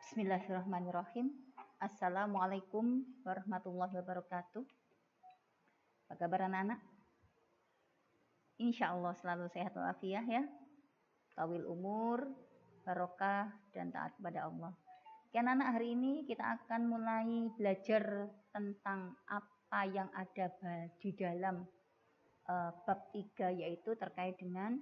Bismillahirrahmanirrahim. Assalamualaikum warahmatullahi wabarakatuh. Apa kabar anak-anak? Insya Allah selalu sehat walafiat ya. Tawil umur, barokah, dan taat kepada Allah. Oke anak-anak, hari ini kita akan mulai belajar tentang apa yang ada di dalam bab 3, yaitu terkait dengan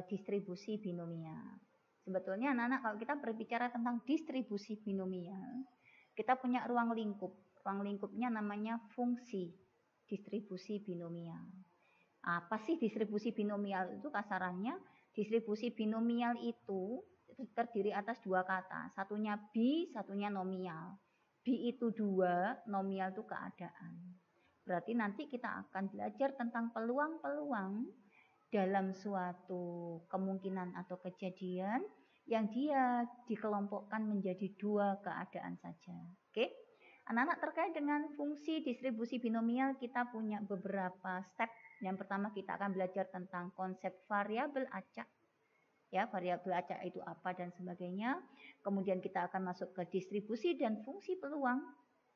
distribusi binomial. Sebetulnya anak-anak kalau kita berbicara tentang distribusi binomial, kita punya ruang lingkup. Ruang lingkupnya namanya fungsi distribusi binomial. Apa sih distribusi binomial itu? Kasarannya, distribusi binomial itu terdiri atas dua kata. Satunya bi, satunya nominal. Bi itu dua, nominal itu keadaan. Berarti nanti kita akan belajar tentang peluang-peluang dalam suatu kemungkinan atau kejadian yang dia dikelompokkan menjadi dua keadaan saja. Oke? Anak-anak, terkait dengan fungsi distribusi binomial kita punya beberapa step. Yang pertama kita akan belajar tentang konsep variabel acak. Ya, variabel acak itu apa dan sebagainya. Kemudian kita akan masuk ke distribusi dan fungsi peluang.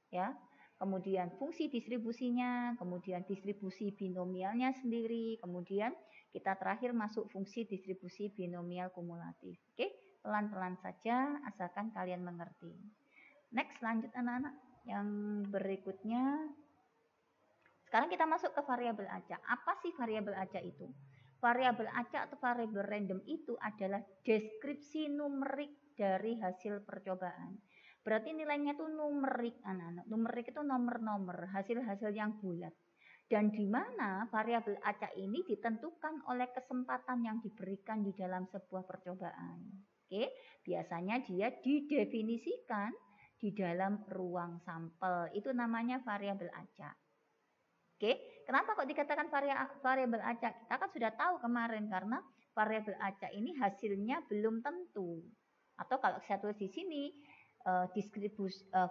Ya. Kemudian fungsi distribusinya, kemudian distribusi binomialnya sendiri, kemudian kita terakhir masuk fungsi distribusi binomial kumulatif. Oke, pelan-pelan saja asalkan kalian mengerti. Next, lanjut anak-anak. Yang berikutnya, sekarang kita masuk ke variabel acak. Apa sih variabel acak itu? Variabel acak atau variabel random itu adalah deskripsi numerik dari hasil percobaan. Berarti nilainya itu numerik anak-anak. Numerik itu nomor-nomor, hasil-hasil yang bulat. Dan di mana variabel acak ini ditentukan oleh kesempatan yang diberikan di dalam sebuah percobaan. Oke, biasanya dia didefinisikan di dalam ruang sampel. Itu namanya variabel acak. Oke, kenapa kok dikatakan variabel acak? Kita kan sudah tahu kemarin karena variabel acak ini hasilnya belum tentu. Atau kalau saya tulis di sini,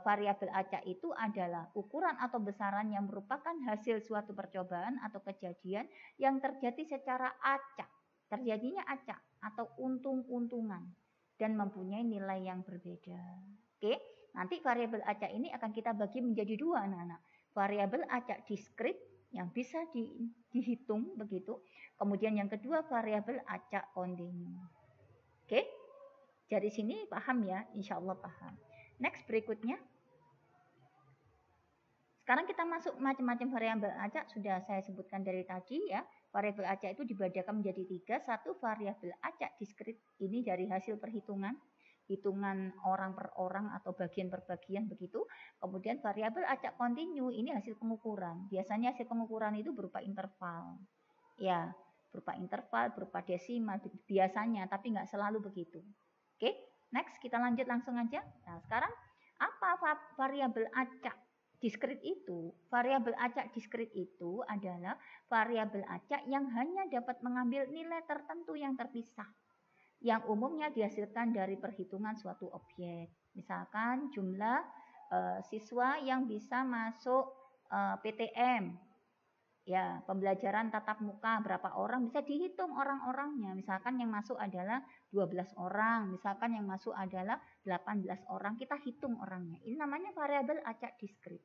variabel acak itu adalah ukuran atau besaran yang merupakan hasil suatu percobaan atau kejadian yang terjadi secara acak. Terjadinya acak atau untung-untungan dan mempunyai nilai yang berbeda. Oke, nanti variabel acak ini akan kita bagi menjadi dua anak-anak. Variabel acak diskrit yang bisa dihitung begitu. Kemudian yang kedua variabel acak kontinu. Oke, dari sini paham ya? Insya Allah paham. Next, berikutnya. Sekarang kita masuk macam-macam variabel acak. Sudah saya sebutkan dari tadi ya. Variabel acak itu dibedakan menjadi 3. Satu, variabel acak diskrit. Ini dari hasil perhitungan. Hitungan orang per orang atau bagian per bagian begitu. Kemudian variabel acak kontinu ini hasil pengukuran. Biasanya hasil pengukuran itu berupa interval. Ya, berupa interval, berupa desimal biasanya, tapi nggak selalu begitu. Oke, next kita lanjut langsung aja. Nah, sekarang apa variabel acak diskrit itu? Variabel acak diskrit itu adalah variabel acak yang hanya dapat mengambil nilai tertentu yang terpisah, yang umumnya dihasilkan dari perhitungan suatu objek. Misalkan jumlah siswa yang bisa masuk PTM, ya, pembelajaran tatap muka berapa orang bisa dihitung orang-orangnya. Misalkan yang masuk adalah 12 orang, misalkan yang masuk adalah 18 orang, kita hitung orangnya. Ini namanya variabel acak diskrit.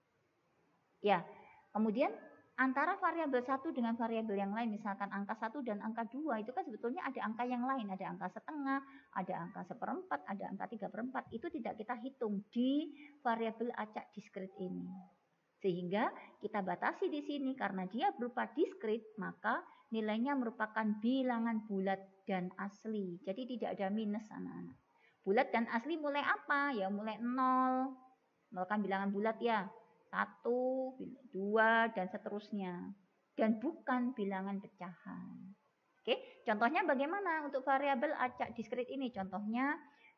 Ya, kemudian antara variabel satu dengan variabel yang lain, misalkan angka 1 dan angka 2, itu kan sebetulnya ada angka yang lain, ada angka setengah, ada angka 1/4, ada angka 3/4. Itu tidak kita hitung di variabel acak diskrit ini. Sehingga kita batasi di sini karena dia berupa diskrit, maka nilainya merupakan bilangan bulat dan asli. Jadi tidak ada minus anak-anak. Bulat dan asli mulai apa? Ya mulai 0. 0 kan bilangan bulat ya. 1, 2, dan seterusnya. Dan bukan bilangan pecahan. Oke, contohnya bagaimana untuk variabel acak diskrit ini? Contohnya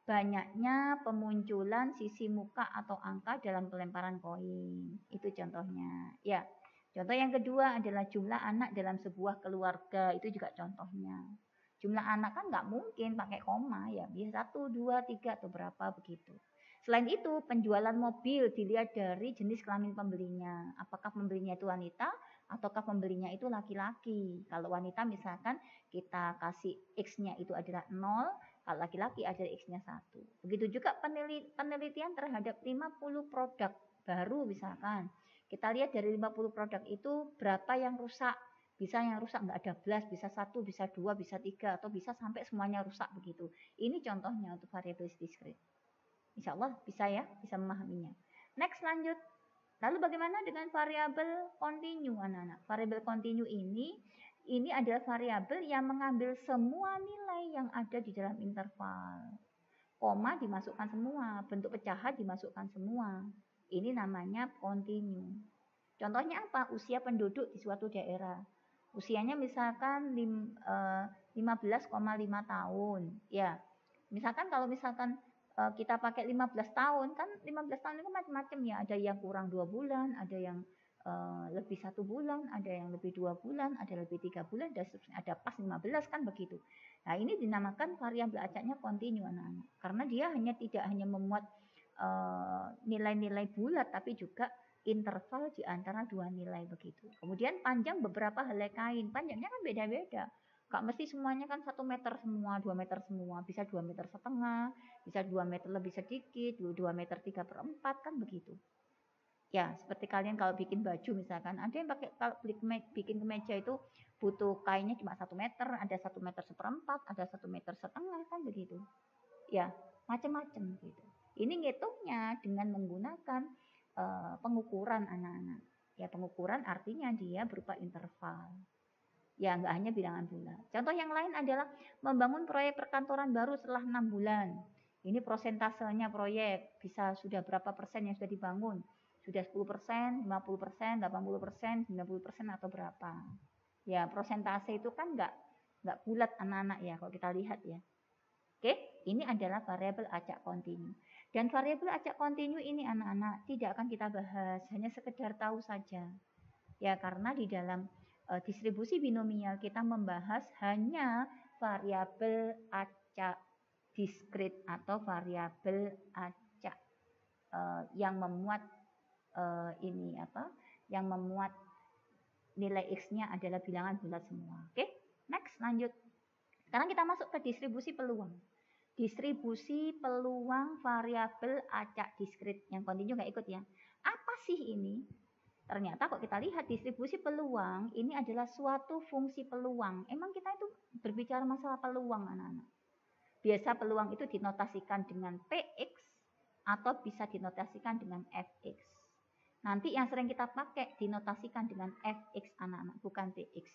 banyaknya pemunculan sisi muka atau angka dalam pelemparan koin. Itu contohnya. Ya, contoh yang kedua adalah jumlah anak dalam sebuah keluarga. Itu juga contohnya. Jumlah anak kan nggak mungkin pakai koma ya. Bisa 1, 2, 3 atau berapa begitu. Selain itu, penjualan mobil dilihat dari jenis kelamin pembelinya. Apakah pembelinya itu wanita ataukah pembelinya itu laki-laki. Kalau wanita misalkan kita kasih X-nya itu adalah 0, Kalau laki-laki ada X-nya 1. Begitu juga penelitian terhadap 50 produk baru misalkan. Kita lihat dari 50 produk itu berapa yang rusak. Bisa yang rusak nggak ada belas, bisa 1, bisa 2, bisa 3, atau bisa sampai semuanya rusak begitu. Ini contohnya untuk variabel discrete. Insya Allah bisa ya, bisa memahaminya. Next lanjut. Lalu bagaimana dengan variabel kontinu anak-anak? Variabel kontinu ini adalah variabel yang mengambil semua nilai yang ada di dalam interval. Koma dimasukkan semua, bentuk pecahan dimasukkan semua. Ini namanya kontinu. Contohnya apa? Usia penduduk di suatu daerah. Usianya misalkan 15,5 tahun. Ya, misalkan kalau misalkan kita pakai 15 tahun, kan 15 tahun itu macam-macam ya. Ada yang kurang 2 bulan, ada yang lebih 1 bulan, ada yang lebih 2 bulan, ada lebih 3 bulan, dan ada pas 15 kan begitu. Nah ini dinamakan variabel acaknya kontinu anak-anak. Karena dia tidak hanya memuat nilai-nilai bulat, tapi juga interval di antara dua nilai begitu. Kemudian panjang beberapa helai kain, panjangnya kan beda-beda. Gak mesti semuanya kan 1 meter semua, 2 meter semua, bisa 2 meter setengah, bisa 2 meter lebih sedikit, 2 meter 3/4 kan begitu. Ya, seperti kalian kalau bikin baju misalkan, ada yang pakai kalau bikin kemeja itu butuh kainnya cuma 1 meter, ada 1 meter 1/4, ada 1 meter setengah kan begitu. Ya, macam-macam gitu. Ini ngitungnya dengan menggunakan pengukuran anak-anak. Ya, pengukuran artinya dia berupa interval. Ya, nggak hanya bilangan bulat. Contoh yang lain adalah membangun proyek perkantoran baru setelah 6 bulan. Ini prosentasenya proyek, bisa sudah berapa persen yang sudah dibangun. Sudah 10%, 50%, 80%, 90% atau berapa. Ya, prosentase itu kan nggak bulat anak-anak ya, kalau kita lihat ya. Oke, ini adalah variabel acak kontinu. Dan variabel acak kontinu ini anak-anak tidak akan kita bahas, hanya sekedar tahu saja. Ya, karena di dalam distribusi binomial kita membahas hanya variabel acak diskrit atau variabel acak yang memuat yang memuat nilai x-nya adalah bilangan bulat semua. Oke, next lanjut. Sekarang kita masuk ke distribusi peluang. Distribusi peluang variabel acak diskrit yang kontinu nggak ikut ya. Apa sih ini? Ternyata kok kita lihat distribusi peluang ini adalah suatu fungsi peluang. Emang kita itu berbicara masalah peluang anak-anak. Biasa peluang itu dinotasikan dengan Px atau bisa dinotasikan dengan Fx. Nanti yang sering kita pakai dinotasikan dengan Fx anak-anak, bukan Px.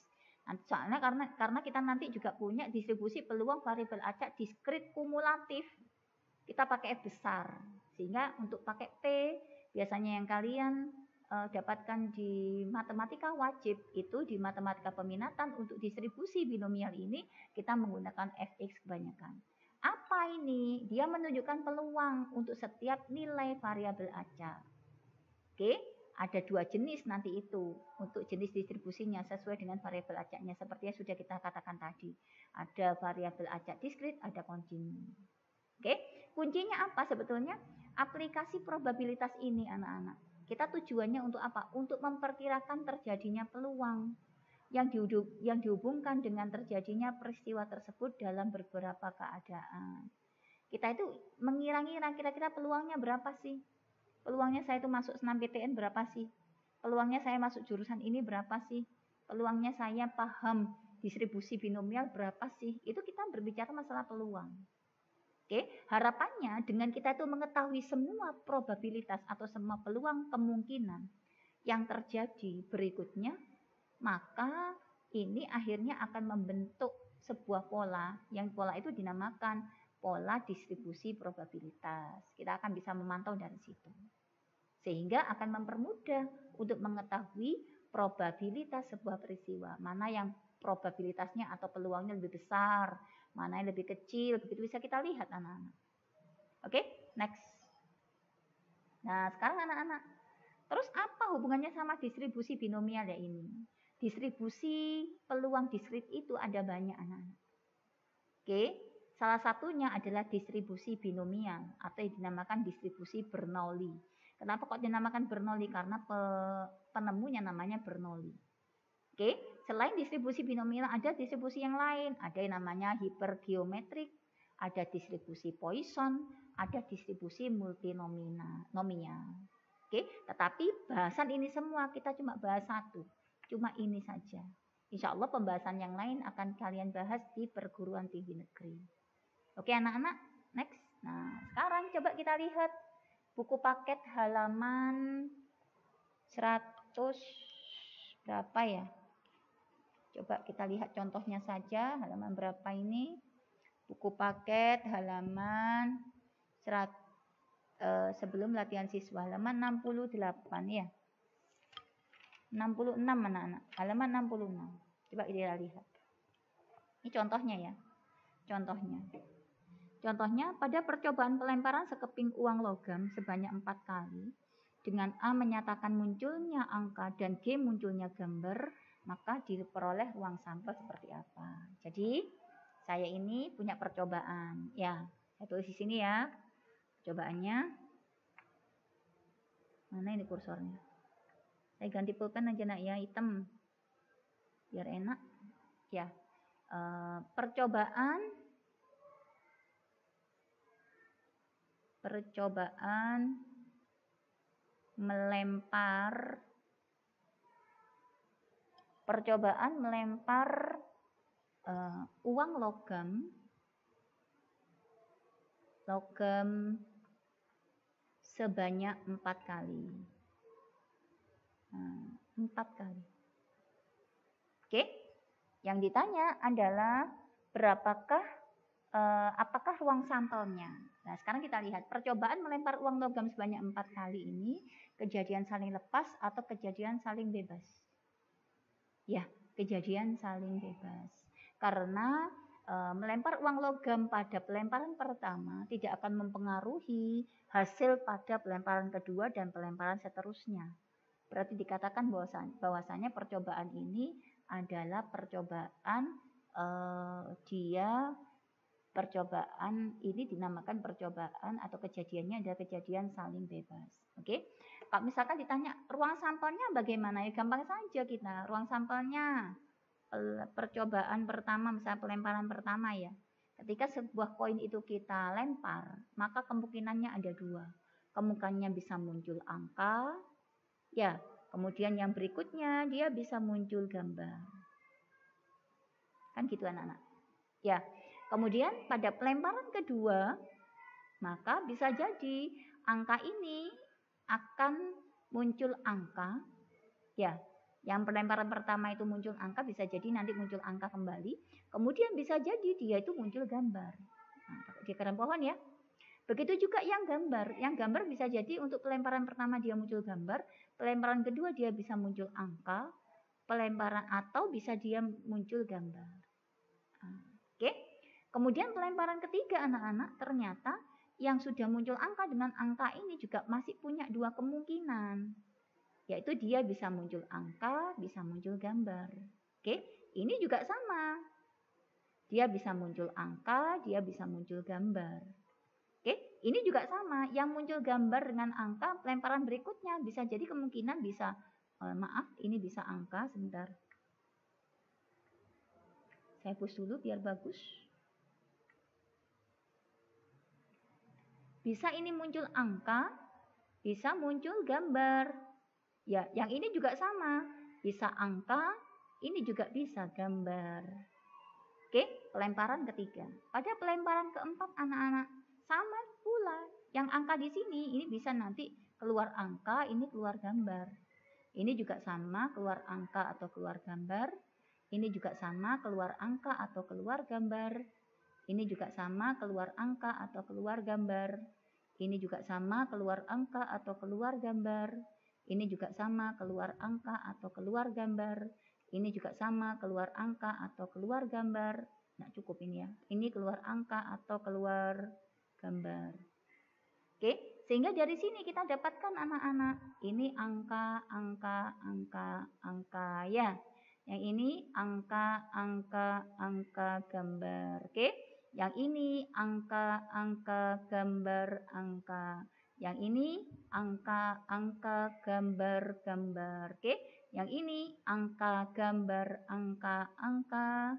Soalnya karena kita nanti juga punya distribusi peluang variabel acak diskrit kumulatif. Kita pakai F besar. Sehingga untuk pakai P biasanya yang kalian dapatkan di matematika wajib itu di matematika peminatan untuk distribusi binomial ini kita menggunakan fx kebanyakan. Apa ini? Dia menunjukkan peluang untuk setiap nilai variabel acak. Oke, ada 2 jenis nanti itu untuk jenis distribusinya sesuai dengan variabel acaknya seperti yang sudah kita katakan tadi. Ada variabel acak diskrit, ada kontinu. Oke, kuncinya apa sebetulnya? Aplikasi probabilitas ini anak-anak. Kita tujuannya untuk apa? Untuk memperkirakan terjadinya peluang yang dihubungkan dengan terjadinya peristiwa tersebut dalam beberapa keadaan. Kita itu mengira-ngira kira-kira peluangnya berapa sih? Peluangnya saya itu masuk SNMPTN berapa sih? Peluangnya saya masuk jurusan ini berapa sih? Peluangnya saya paham distribusi binomial berapa sih? Itu kita berbicara masalah peluang. Oke, harapannya dengan kita itu mengetahui semua probabilitas atau semua peluang kemungkinan yang terjadi berikutnya, maka ini akhirnya akan membentuk sebuah pola, yang pola itu dinamakan pola distribusi probabilitas. Kita akan bisa memantau dari situ. Sehingga akan mempermudah untuk mengetahui probabilitas sebuah peristiwa, mana yang probabilitasnya atau peluangnya lebih besar, mana yang lebih kecil, begitu bisa kita lihat anak-anak. Oke, next. Nah, sekarang anak-anak, terus apa hubungannya sama distribusi binomial ya ini? Distribusi peluang diskrit itu ada banyak anak-anak. Oke, salah satunya adalah distribusi binomial atau yang dinamakan distribusi Bernoulli. Kenapa kok dinamakan Bernoulli? Karena penemunya namanya Bernoulli. Oke, selain distribusi binomial ada distribusi yang lain. Ada yang namanya hipergeometrik, ada distribusi Poisson, ada distribusi multinomial. Oke, tetapi bahasan ini semua kita cuma bahas satu, cuma ini saja. Insya Allah pembahasan yang lain akan kalian bahas di perguruan tinggi negeri. Oke anak-anak, next. Nah sekarang coba kita lihat buku paket halaman 100 berapa ya? Coba kita lihat contohnya saja, halaman berapa ini? Buku paket halaman sebelum latihan siswa, halaman 68 ya. 66 anak-anak, halaman 66. Coba kita lihat. Ini contohnya ya. Contohnya pada percobaan pelemparan sekeping uang logam sebanyak 4 kali, dengan A menyatakan munculnya angka dan G munculnya gambar, maka diperoleh uang sampel seperti apa. Jadi saya ini punya percobaan. Ya, saya tulis di sini ya. Percobaannya. Mana ini kursornya? Saya ganti pulpen aja nak ya, hitam. Biar enak. Ya. Percobaan melempar uang logam sebanyak 4 kali. 4 kali. Oke. Yang ditanya adalah apakah ruang sampelnya. Nah, sekarang kita lihat percobaan melempar uang logam sebanyak 4 kali ini kejadian saling lepas atau kejadian saling bebas. Ya, kejadian saling bebas. Karena melempar uang logam pada pelemparan pertama tidak akan mempengaruhi hasil pada pelemparan kedua dan pelemparan seterusnya. Berarti dikatakan bahwasanya percobaan ini adalah percobaan ini dinamakan percobaan atau kejadiannya adalah kejadian saling bebas. Oke. Kalau misalkan ditanya ruang sampelnya bagaimana? Ya gampang saja kita. Ruang sampelnya percobaan pertama, misalnya pelemparan pertama ya. Ketika sebuah koin itu kita lempar, maka kemungkinannya ada 2. Kemungkinannya bisa muncul angka, ya. Kemudian yang berikutnya dia bisa muncul gambar. Kan gitu anak-anak. Ya. Kemudian pada pelemparan kedua, maka bisa jadi angka ini akan muncul angka. Ya, yang pelemparan pertama itu muncul angka, bisa jadi nanti muncul angka kembali. Kemudian bisa jadi dia itu muncul gambar. Nah, di akar pohon ya. Begitu juga yang gambar. Yang gambar bisa jadi untuk pelemparan pertama dia muncul gambar, pelemparan kedua dia bisa muncul angka, pelemparan atau bisa dia muncul gambar. Oke. Kemudian pelemparan ketiga anak-anak ternyata yang sudah muncul angka dengan angka ini juga masih punya 2 kemungkinan. Yaitu dia bisa muncul angka, bisa muncul gambar. Oke, ini juga sama. Dia bisa muncul angka, dia bisa muncul gambar. Oke, ini juga sama. Yang muncul gambar dengan angka, pelemparan berikutnya bisa jadi kemungkinan bisa, ini bisa angka, sebentar. Saya hapus dulu biar bagus. Bisa ini muncul angka, bisa muncul gambar. Ya, yang ini juga sama. Bisa angka, ini juga bisa gambar. Oke, pelemparan ketiga. Pada pelemparan keempat anak-anak sama pula. Yang angka di sini ini bisa nanti keluar angka, ini keluar gambar. Ini juga sama keluar angka atau keluar gambar. Ini juga sama keluar angka atau keluar gambar. Ini juga sama keluar angka atau keluar gambar. Ini juga sama keluar angka atau keluar gambar. Ini juga sama keluar angka atau keluar gambar. Ini juga sama keluar angka atau keluar gambar. Nah, cukup ini ya. Ini keluar angka atau keluar gambar. Oke, sehingga dari sini kita dapatkan anak-anak. Ini angka, angka, angka, angka ya. Yang ini angka, angka, angka, gambar. Oke. Yang ini angka, angka, gambar, angka. Yang ini angka, angka, gambar, gambar. Oke. Yang ini angka, gambar, angka, angka.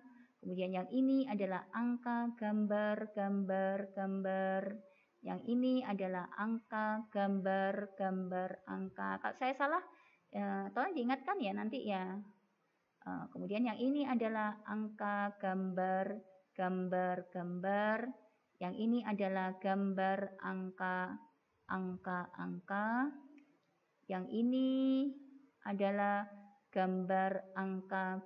Kemudian yang ini adalah angka, gambar, gambar, gambar. Yang ini adalah angka, gambar, gambar, angka. Kalau saya salah, tolong diingatkan ya nanti ya. Kemudian yang ini adalah angka, gambar, gambar, gambar. Yang ini adalah gambar, angka, angka, angka. Yang ini adalah gambar, angka,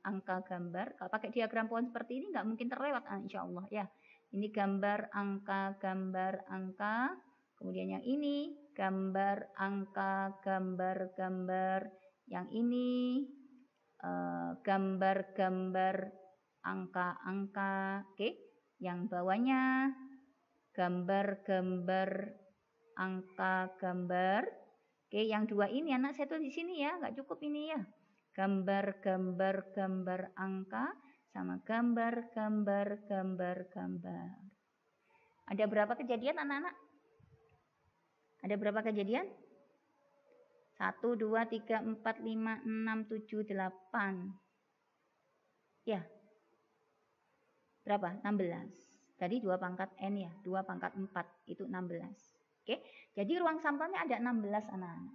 angka, gambar. Kalau pakai diagram pohon seperti ini nggak mungkin terlewat, insya Allah ya. Ini gambar, angka, gambar, angka. Kemudian yang ini gambar, angka, gambar, gambar. Yang ini gambar, gambar, angka, angka. Oke. Yang bawahnya gambar, gambar, angka, gambar. Oke, yang dua ini anak saya tulis di sini ya, nggak cukup ini ya. Gambar, gambar, gambar, angka, sama gambar, gambar, gambar, gambar. Ada berapa kejadian anak-anak? Ada berapa kejadian? 1, 2, 3, 4, 5, 6, 7, 8. Ya. Berapa? 16. Tadi 2 pangkat N ya, 2 pangkat 4, itu 16. Oke, jadi ruang sampelnya ada 16 anak-anak.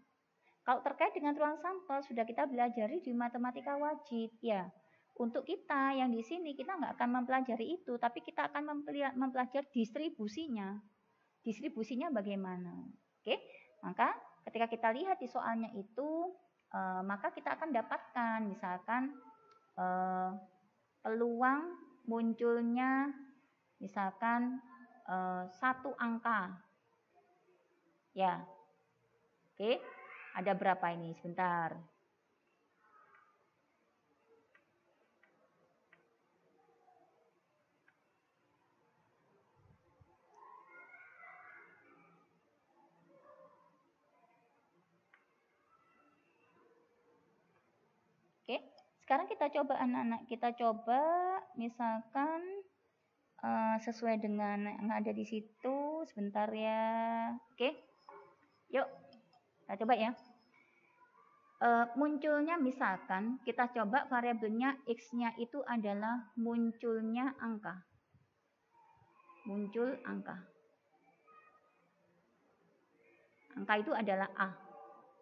Kalau terkait dengan ruang sampel sudah kita pelajari di matematika wajib ya. Untuk kita yang di sini kita nggak akan mempelajari itu, tapi kita akan mempelajari distribusinya. Distribusinya bagaimana? Oke, maka ketika kita lihat di soalnya itu, maka kita akan dapatkan misalkan peluang munculnya misalkan 1 angka. Ya. Oke, ada berapa ini? Sebentar. Oke, sekarang kita coba anak-anak, kita coba misalkan sesuai dengan yang ada di situ. Sebentar ya. Oke, yuk kita coba ya. Munculnya misalkan kita coba variabelnya X-nya itu adalah munculnya angka. Muncul angka. Angka itu adalah A.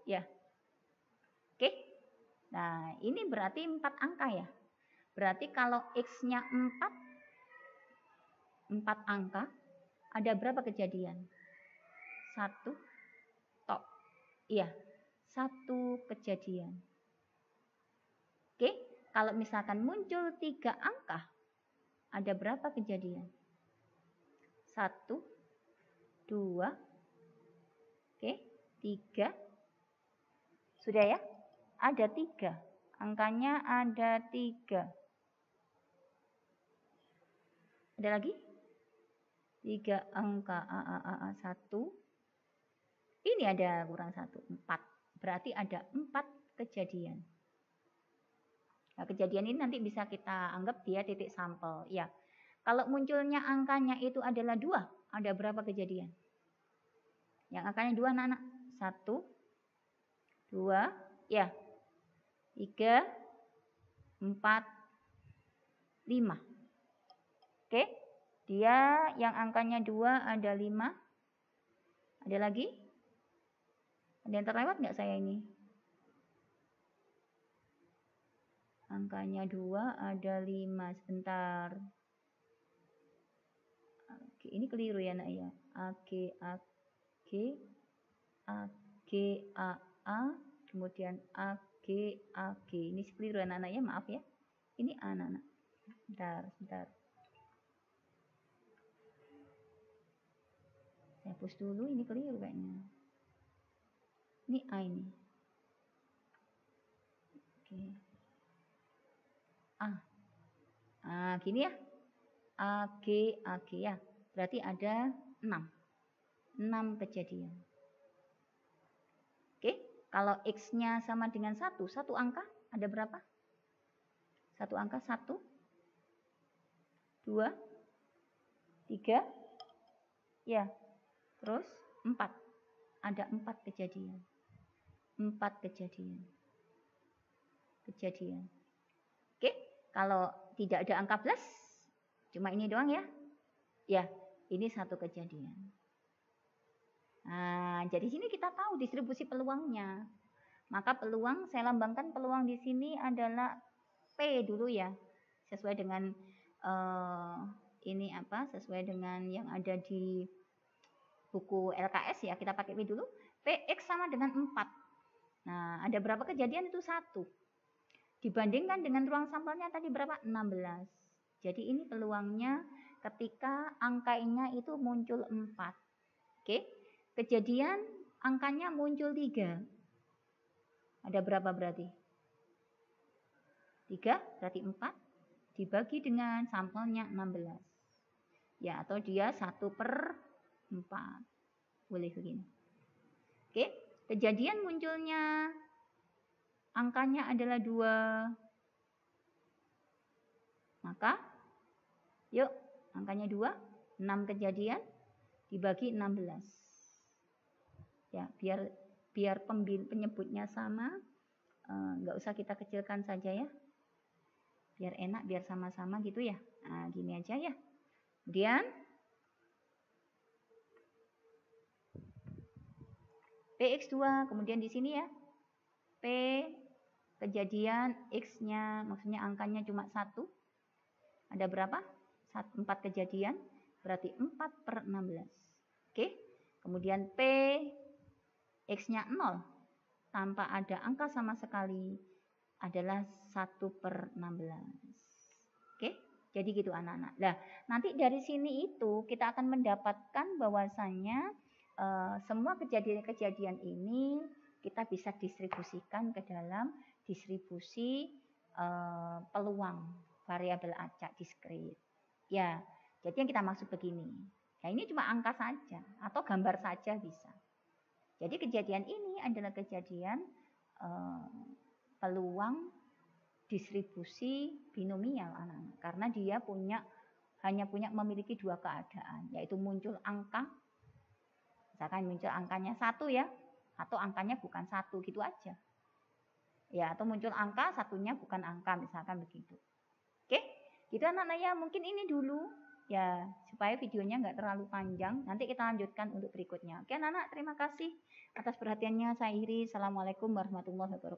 Ya. Oke. Nah, ini berarti 4 angka ya. Berarti kalau X-nya 4 angka, ada berapa kejadian? 1 tok. Iya, 1 kejadian. Oke, kalau misalkan muncul 3 angka, ada berapa kejadian? 1, 2, oke, 3. Sudah ya? Ada 3. Angkanya ada 3. Ada lagi? 3 angka A, 1. Ini ada kurang 1, 4. Berarti ada 4 kejadian. Nah, kejadian ini nanti bisa kita anggap dia titik sampel. Ya. Kalau munculnya angkanya itu adalah 2, ada berapa kejadian? Yang angkanya 2 anak-anak. 1, 2, ya. 3, 4, 5. Oke. Dia yang angkanya 2 ada 5. Ada lagi? Ada yang terlewat nggak saya ini? Angkanya 2 ada 5. Sebentar. Oke, ini keliru ya nak ya. A, G, A, G, A, G, A, A, kemudian A, G, A, G. Ini keliru anak-anak ya, maaf ya. Ini anak-anak. Sebentar. Saya hapus dulu, ini keliru kayaknya. Ini A ini. Oke. A. Nah, gini ya. A, G, ya. Berarti ada 6. 6 kejadian. Oke. Kalau X-nya sama dengan 1 angka ada berapa? 1 angka 1, 2, 3, ya. Terus 4. Ada 4 kejadian. 4 kejadian. Oke, kalau tidak ada angka plus, cuma ini doang ya. Ya, ini satu kejadian. Nah, jadi sini kita tahu distribusi peluangnya. Maka peluang, saya lambangkan peluang di sini adalah P dulu ya. Sesuai dengan ini apa? Sesuai dengan yang ada di buku LKS ya, kita pakai P dulu. PX sama dengan 4. Nah, ada berapa kejadian? Itu 1. Dibandingkan dengan ruang sampelnya tadi berapa? 16. Jadi ini peluangnya ketika angkanya itu muncul 4. Oke. Kejadian angkanya muncul 3. Ada berapa berarti? 3 berarti 4 dibagi dengan sampelnya 16. Ya, atau dia 1/4. Boleh begini. Oke. Kejadian munculnya angkanya adalah 2. Maka, yuk, angkanya 2, 6 kejadian dibagi 16. Ya, biar penyebutnya sama, nggak usah kita kecilkan saja ya. Biar enak, biar sama-sama gitu ya. Nah, gini aja ya. Kemudian, PX2, kemudian di sini ya. P kejadian X-nya, maksudnya angkanya cuma 1. Ada berapa? 4 kejadian, berarti 4/16. Oke. Kemudian P X-nya 0, tanpa ada angka sama sekali, adalah 1/16. Oke. Jadi gitu anak-anak. Nah, nanti dari sini itu kita akan mendapatkan bahwasannya semua kejadian-kejadian ini kita bisa distribusikan ke dalam distribusi peluang variabel acak diskrit. Ya, jadi yang kita maksud begini. Ya, ini cuma angka saja atau gambar saja bisa. Jadi kejadian ini adalah kejadian peluang distribusi binomial anak-anak, karena dia hanya memiliki 2 keadaan, yaitu muncul angka, misalkan muncul angkanya 1 ya, atau angkanya bukan 1 gitu aja. Ya, atau muncul angka, satunya bukan angka, misalkan begitu. Oke, gitu anak-anak ya, mungkin ini dulu ya, supaya videonya nggak terlalu panjang. Nanti kita lanjutkan untuk berikutnya. Oke anak-anak, terima kasih atas perhatiannya. Saya Iris. Assalamualaikum warahmatullahi wabarakatuh.